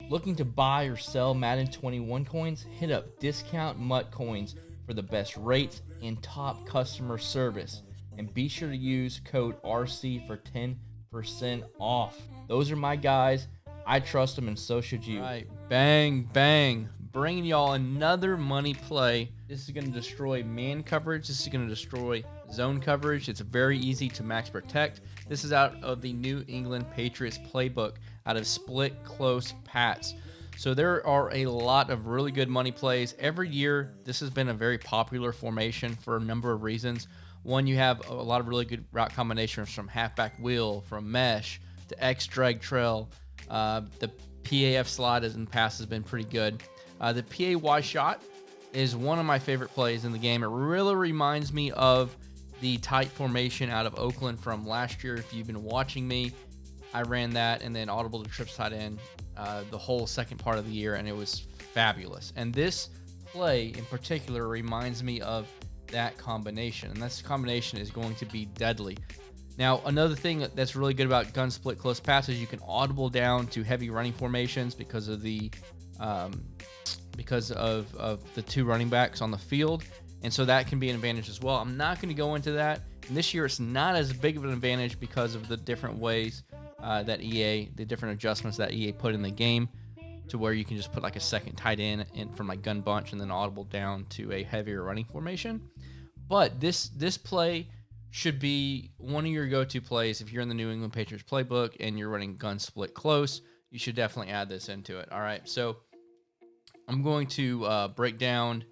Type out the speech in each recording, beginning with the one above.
Looking to buy or sell Madden 21 coins? Hit up Discount Mutt Coins for the best rates and top customer service. And be sure to use code RC for 10% off. Those are my guys. I trust them, and so should you. All right, bang, bang. Bringing y'all another money play. This is going to destroy man coverage. This is going to destroy zone coverage. It's very easy to max protect. This is out of the New England Patriots playbook, out of split close Pats. So there are a lot of really good money plays. Every year, this has been a very popular formation for a number of reasons. One, you have a lot of really good route combinations from halfback wheel, from mesh to X drag trail. The PAF slide in the past has been pretty good. The PAY shot is one of my favorite plays in the game. It really reminds me of the tight formation out of Oakland from last year. If you've been watching me, I ran that and then audible to trips tight end the whole second part of the year, and it was fabulous. And this play in particular reminds me of that combination, and this combination is going to be deadly. Now, another thing that's really good about gun split close passes, you can audible down to heavy running formations because of the two running backs on the field, and so that can be an advantage as well. I'm not going to go into that. And this year, it's not as big of an advantage because of the different ways the different adjustments that EA put in the game, to where you can just put like a second tight end in from like gun bunch and then audible down to a heavier running formation. But this play should be one of your go-to plays if you're in the New England Patriots playbook and you're running gun split close. You should definitely add this into it. All right, so I'm going to break down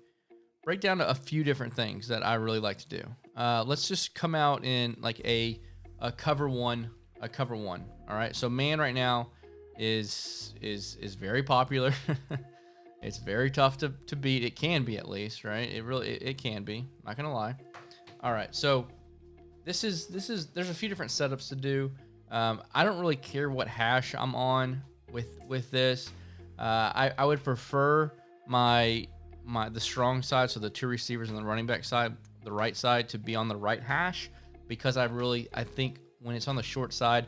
to a few different things that I really like to do. Let's just come out in like a cover one. All right, so man right now is very popular. It's very tough to beat. It can be, at least, right? It can be. Not gonna lie. All right, so this is there's a few different setups to do. I don't really care what hash I'm on with this. I would prefer the strong side, so the two receivers and the running back side, the right side, to be on the right hash, because I think when it's on the short side,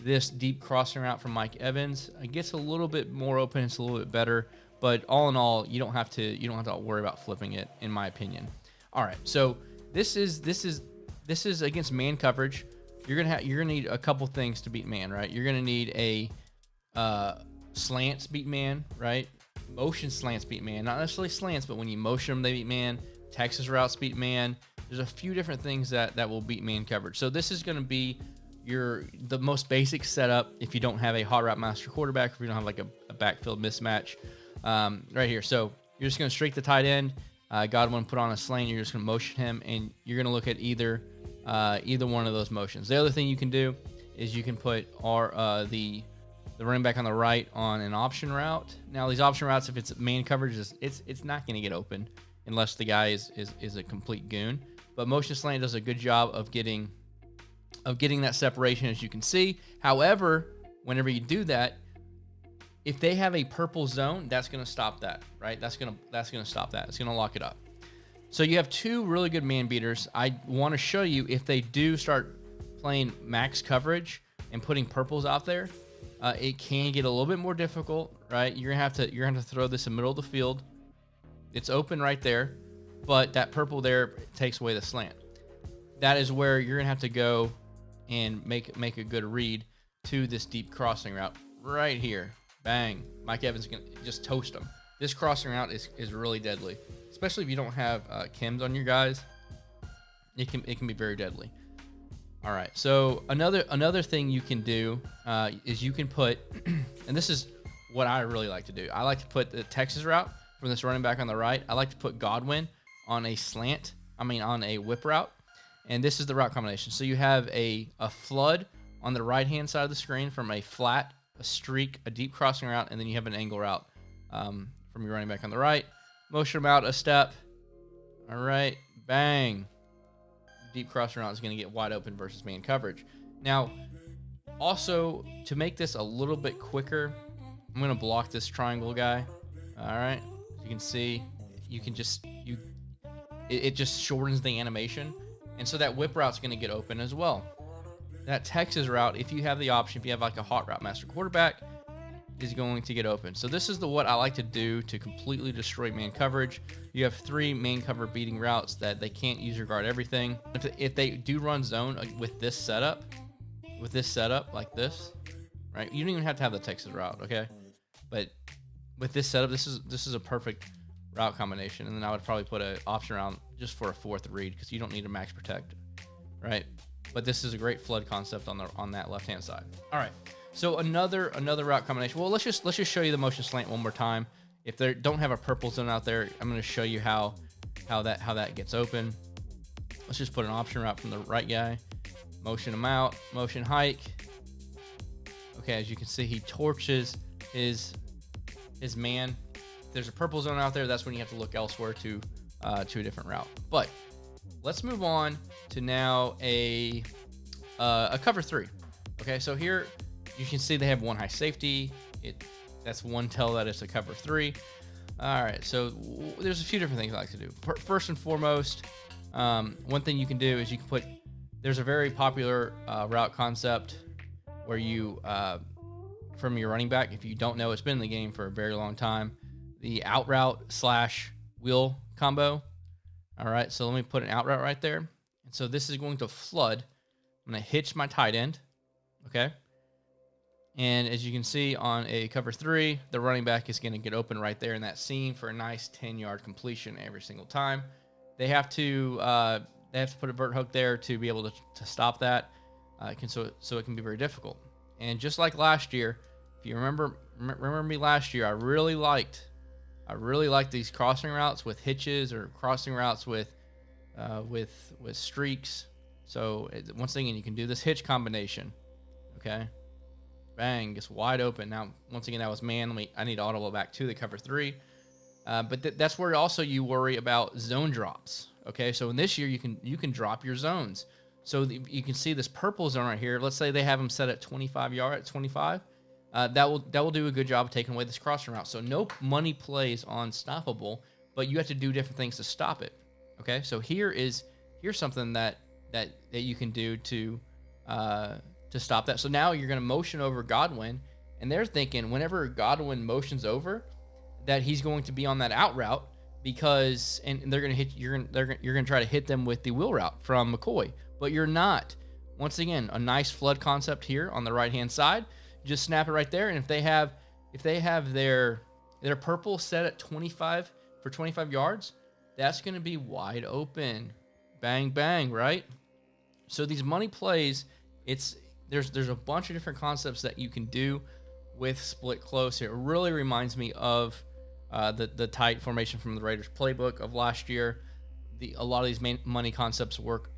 this deep crossing route from Mike Evans, it gets a little bit more open. It's a little bit better, but all in all, you don't have to worry about flipping it, in my opinion. All right, so this is against man coverage. You're gonna need a couple things to beat man, right? You're gonna need a slants beat man, right? Motion slants beat man, not necessarily slants, but when you motion them, they beat man. Texas routes beat man. There's a few different things that will beat man coverage. So this is going to be the most basic setup if you don't have a hot route master quarterback, if you don't have like a backfield mismatch right here. So you're just going to streak the tight end. Godwin put on a slant. You're just going to motion him, and you're going to look at either one of those motions. The other thing you can do is you can put the running back on the right on an option route. Now, these option routes, if it's man coverage, it's not going to get open unless the guy is a complete goon. But motion slant does a good job of getting that separation, as you can see. However, whenever you do that, if they have a purple zone, that's going to stop that, right? That's going to stop that. It's going to lock it up. So you have two really good man beaters. I want to show you, if they do start playing max coverage and putting purples out there, it can get a little bit more difficult, right? You're gonna have to throw this in the middle of the field. It's open right there, but that purple there takes away the slant. That is where you're gonna have to go and make a good read to this deep crossing route right here. Bang! Mike Evans can just toast them. This crossing route is really deadly, especially if you don't have chems on your guys. It can be very deadly. All right, so another thing you can do is you can put, and this is what I really like to do. I like to put the Texas route from this running back on the right. I like to put Godwin on a whip route, and this is the route combination. So you have a flood on the right-hand side of the screen from a flat, a streak, a deep crossing route, and then you have an angle route from your running back on the right. Motion him out a step. All right, bang. Deep crossing route is going to get wide open versus man coverage. Now, also, to make this a little bit quicker, I'm going to block this triangle guy. All right, as you can see, it just shortens the animation, and so that whip route's going to get open as well. That Texas route, if you have the option, if you have like a hot route master quarterback, is going to get open. So this is what I like to do to completely destroy man coverage. You have 3 man cover beating routes that they can't use or guard everything. If they do run zone with this setup like this, right? You don't even have to have the Texas route, okay? But with this setup, this is a perfect route combination. And then I would probably put an option around just for a 4th read because you don't need a max protect, right? But this is a great flood concept on that left hand side. All right. So another route combination. Well, let's just show you the motion slant one more time. If they don't have a purple zone out there, I'm going to show you how that gets open. Let's just put an option route from the right guy. Motion him out. Motion hike. Okay, as you can see, he torches his man. If there's a purple zone out there, that's when you have to look elsewhere to a different route. But let's move on to now a cover 3. Okay, so here you can see they have 1 high safety. That's one tell that it's a cover 3. All right, so there's a few different things I like to do. First and foremost, one thing you can do is you can put. There's a very popular route concept where you from your running back. If you don't know, it's been in the game for a very long time. The out route / wheel combo. All right, so let me put an out route right there. And so this is going to flood. I'm going to hitch my tight end. Okay. And as you can see on a cover 3, the running back is going to get open right there in that seam for a nice 10-yard completion every single time. They have to put a vert hook there to be able to stop that. So it can be very difficult. And just like last year, if you remember me last year, I really liked these crossing routes with hitches or crossing routes with streaks. So once again, you can do this hitch combination. Okay. Bang, gets wide open. Now, once again, that was man. I need to audible back to the cover 3. But that's where also you worry about zone drops. Okay, so in this year, you can drop your zones. So you can see this purple zone right here. Let's say they have them set at 25 yard, at 25. That will do a good job of taking away this crossing route. So no money plays on stoppable, but you have to do different things to stop it. Okay, so here's something that you can do to stop that. So now you're going to motion over Godwin, and they're thinking whenever Godwin motions over, that he's going to be on that out route because they're going to hit you're going to try to hit them with the wheel route from McCoy, but you're not. Once again, a nice flood concept here on the right hand side. Just snap it right there, and if they have their purple set at 25 for 25 yards, that's going to be wide open. Bang bang, right? So these money plays, there's a bunch of different concepts that you can do with split close. It really reminds me of the tight formation from the Raiders playbook of last year. A lot of these money concepts work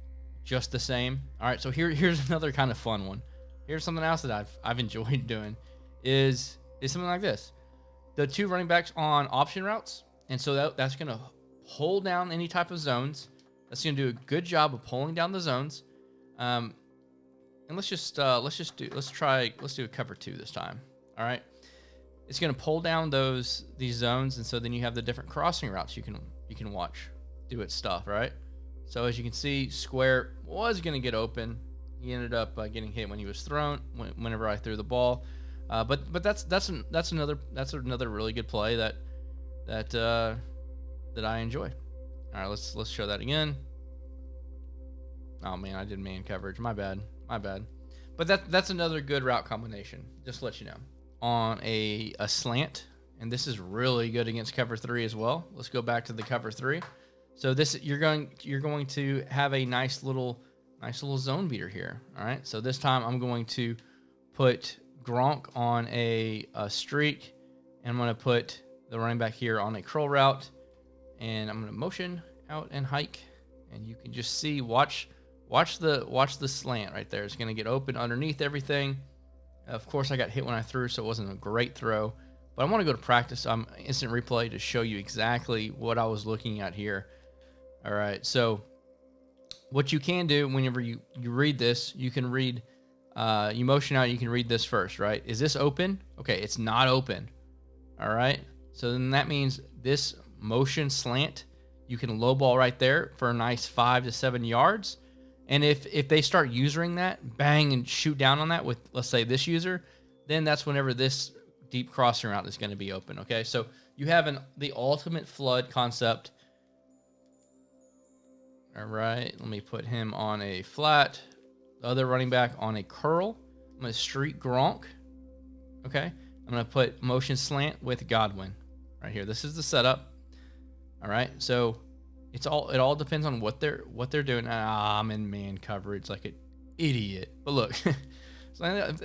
just the same. All right, so here's another kind of fun one. Here's something else that I've enjoyed doing is something like this. The 2 running backs on option routes, and so that's going to hold down any type of zones. That's going to do a good job of pulling down the zones. And let's do a cover 2 this time. All right. It's going to pull down these zones, and so then you have the different crossing routes you can watch do its stuff, right? So as you can see, square was going to get open. He ended up getting hit when he was thrown. Whenever I threw the ball, but that's another really good play that I enjoy. All right, let's show that again. Oh man, I did man coverage. My bad. But that's another good route combination. Just to let you know. On a slant, and this is really good against cover 3 as well. Let's go back to the cover 3. So this you're going to have a nice little zone beater here. All right. So this time I'm going to put Gronk on a streak, and I'm going to put the running back here on a curl route, and I'm going to motion out and hike, and you can just see watch the slant right there. It's going to get open underneath everything. Of course, I got hit when I threw, so it wasn't a great throw. But I want to go to practice instant replay to show you exactly what I was looking at here. All right, so what you can do whenever you read this, you can read, you motion out, you can read this first, right? Is this open? Okay, it's not open. All right, so then that means this motion slant, you can low ball right there for a nice 5 to 7 yards. And if they start using that, bang, and shoot down on that with, let's say, this user, then that's whenever this deep crossing route is going to be open. Okay, so you have the ultimate flood concept. All right, let me put him on a flat. The other running back on a curl. I'm going to streak Gronk. Okay, I'm going to put motion slant with Godwin right here. This is the setup. All right, so it all depends on what they're doing. I'm in man coverage like an idiot. But look, as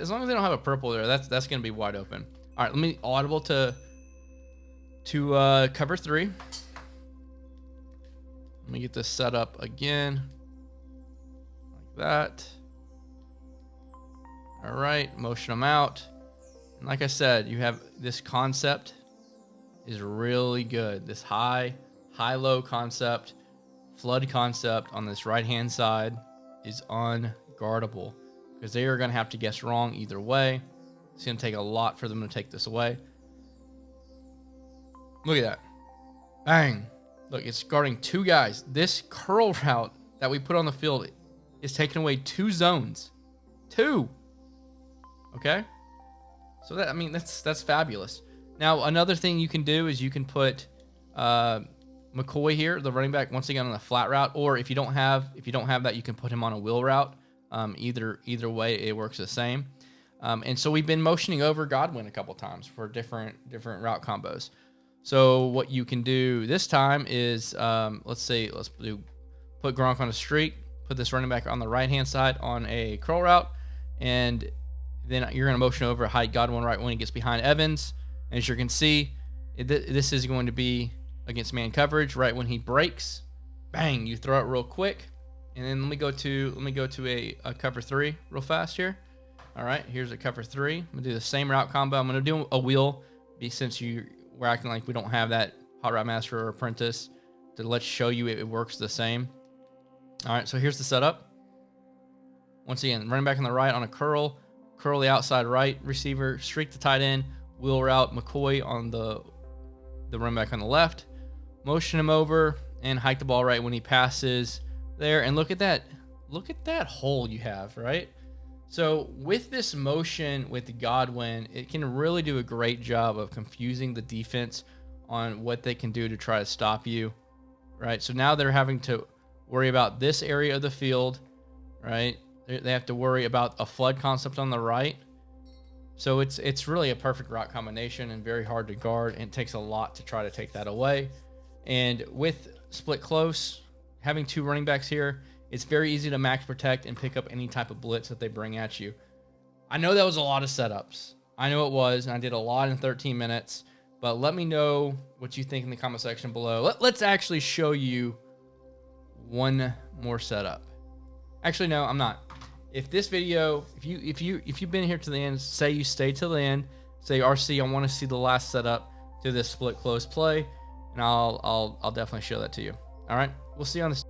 long as they don't have a purple there, that's going to be wide open. All right, let me audible to cover 3. Let me get this set up again, like that. All right, motion them out. And like I said, you have this concept is really good. This high-low concept, flood concept on this right-hand side is unguardable because they are going to have to guess wrong either way. It's going to take a lot for them to take this away. Look at that. Bang. Look, it's guarding 2 guys. This curl route that we put on the field is taking away 2 zones. 2. Okay? So that's fabulous. Now, another thing you can do is you can put McCoy here, the running back, once again on a flat route, or if you don't have that, you can put him on a wheel route. Either way, it works the same. And so we've been motioning over Godwin a couple times for different route combos. So what you can do this time is, let's put Gronk on a streak, put this running back on the right-hand side on a curl route, and then you're going to motion over, hide Godwin right when he gets behind Evans. And as you can see, this is going to be against man coverage right when he breaks. Bang, you throw it real quick. And then let me go to a cover 3 real fast here. All right, here's a cover 3. I'm going to do the same route combo. I'm going to do a wheel since we're acting like we don't have that hot route master or apprentice to let's show you it works the same. All right, so here's the setup. Once again, running back on the right on a curl the outside right receiver, streak the tight end, wheel route McCoy on the running back on the left, motion him over and hike the ball right when he passes there. And look at that hole you have, right? So with this motion with Godwin, it can really do a great job of confusing the defense on what they can do to try to stop you, right? So now they're having to worry about this area of the field, right? They have to worry about a flood concept on the right. So it's really a perfect route combination and very hard to guard, and it takes a lot to try to take that away. And with split close, having 2 running backs here, it's very easy to max protect and pick up any type of blitz that they bring at you. I know that was a lot of setups. I know it was, and I did a lot in 13 minutes. But let me know what you think in the comment section below. Let's actually show you one more setup. Actually, no, I'm not. If this video, if you've been here to the end, say you stay till the end, say RC, I want to see the last setup to this split close play, and I'll definitely show that to you. All right, we'll see you on this.